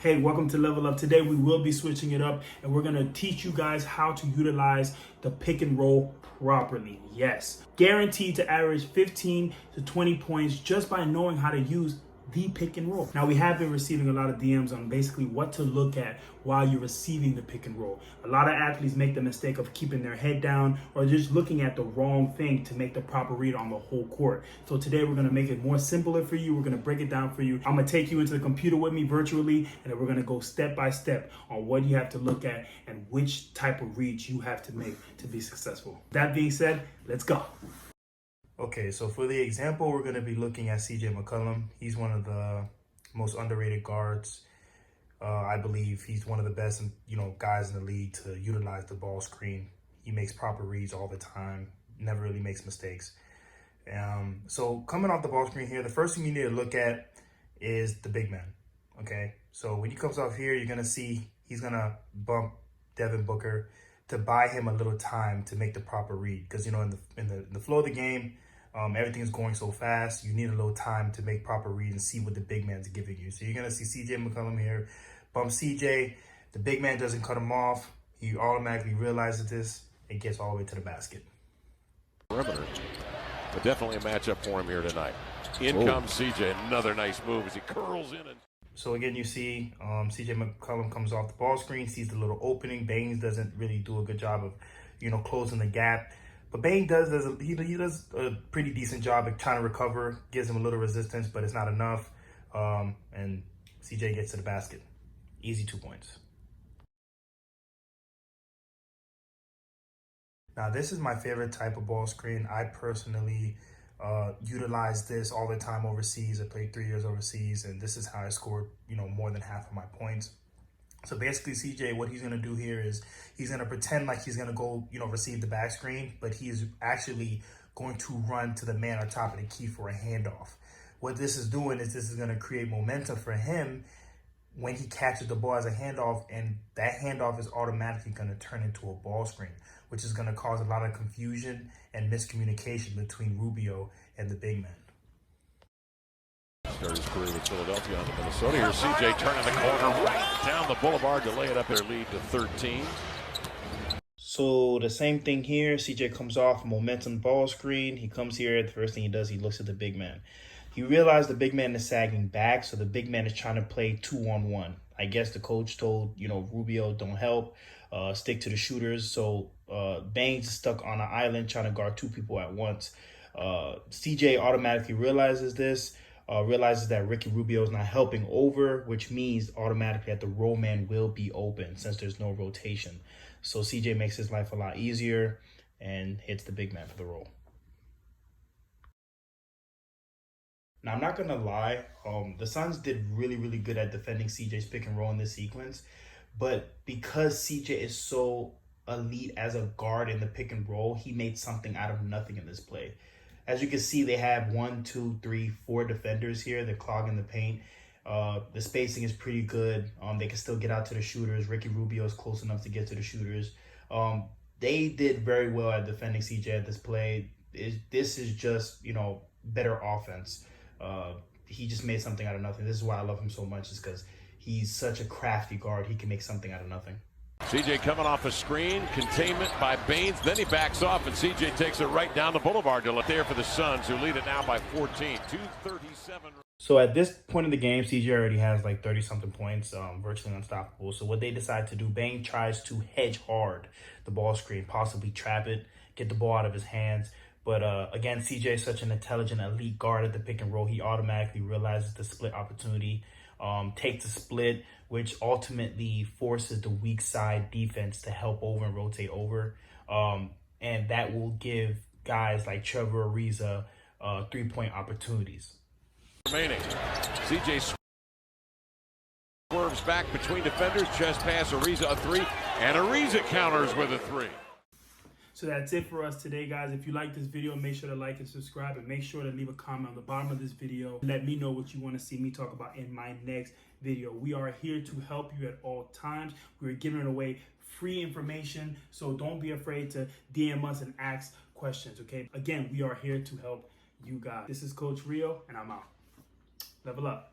Hey, welcome to Level Up. Today we will be switching it up and we're going to teach you guys how to utilize the pick and roll properly. Yes, guaranteed to average 15 to 20 points just by knowing how to use the pick and roll. Now, we have been receiving a lot of DMs on basically what to look at while you're receiving the pick and roll. A lot of athletes make the mistake of keeping their head down or just looking at the wrong thing to make the proper read on the whole court. So today we're gonna make it more simpler for you. We're gonna break it down for you. I'm gonna take you into the computer with me virtually, and then we're gonna go step by step on what you have to look at and which type of reads you have to make to be successful. That being said, let's go. Okay, so for the example, we're going to be looking at CJ McCollum. He's one of the most underrated guards. I believe he's one of the best, guys in the league to utilize the ball screen. He makes proper reads all the time, never really makes mistakes. So coming off the ball screen here, the first thing you need to look at is the big man. Okay, so when he comes off here, you're going to see he's going to bump Devin Booker to buy him a little time to make the proper read, because in the flow of the game, everything is going so fast. You need a little time to make proper read and see what the big man's giving you. So you're gonna see CJ McCollum here bump CJ. The big man doesn't cut him off. He automatically realizes this and gets all the way to the basket. Perimeter, but definitely a matchup for him here tonight. In comes CJ, another nice move as he curls in. So again, you see CJ McCollum comes off the ball screen, sees the little opening. Baines doesn't really do a good job of, closing the gap. But Baines does a pretty decent job at trying to recover, gives him a little resistance, but it's not enough. And CJ gets to the basket. Easy 2 points. Now, this is my favorite type of ball screen. I personally utilize this all the time overseas. I played 3 years overseas, and this is how I scored, more than half of my points. So basically, CJ, what he's going to do here is he's going to pretend like he's going to go, receive the back screen, but he is actually going to run to the man on top of the key for a handoff. What this is doing is this is going to create momentum for him when he catches the ball as a handoff, and that handoff is automatically going to turn into a ball screen, which is going to cause a lot of confusion and miscommunication between Rubio and the big man. Started his career with Philadelphia on to Minnesota. Here's CJ turning the corner right down the boulevard to lay it up their lead to 13. So the same thing here. CJ comes off momentum ball screen. He comes here. The first thing he does, he looks at the big man. He realized the big man is sagging back, so the big man is trying to play 2-on-1. I guess the coach told, Rubio, don't help, stick to the shooters. So Baines is stuck on an island trying to guard two people at once. CJ automatically realizes this. Realizes that Ricky Rubio is not helping over, which means automatically that the roll man will be open since there's no rotation. So CJ makes his life a lot easier and hits the big man for the roll. Now, I'm not going to lie. The Suns did really, really good at defending CJ's pick and roll in this sequence. But because CJ is so elite as a guard in the pick and roll, he made something out of nothing in this play. As you can see, they have 1, 2, 3, 4 defenders here. They're clogging the paint. The spacing is pretty good. They can still get out to the shooters. Ricky Rubio is close enough to get to the shooters. They did very well at defending CJ at this play. This is just, better offense. He just made something out of nothing. This is why I love him so much, is because he's such a crafty guard. He can make something out of nothing. CJ coming off a screen, containment by Baines, then he backs off, and CJ takes it right down the boulevard to let there for the Suns, who lead it now by 14, 2:37. So at this point in the game, CJ already has like 30-something points, virtually unstoppable. So what they decide to do, Baines tries to hedge hard the ball screen, possibly trap it, get the ball out of his hands. But again, CJ is such an intelligent, elite guard at the pick and roll. He automatically realizes the split opportunity, takes the split, which ultimately forces the weak side defense to help over and rotate over. And that will give guys like Trevor Ariza 3-point opportunities. Remaining. CJ swerves back between defenders, chest pass, Ariza a 3, and Ariza counters with a 3. So that's it for us today, guys. If you like this video, make sure to like and subscribe, and make sure to leave a comment on the bottom of this video. Let me know what you want to see me talk about in my next video. We are here to help you at all times. We're giving away free information, so don't be afraid to DM us and ask questions, okay? Again, we are here to help you guys. This is Coach Rio, and I'm out. Level up.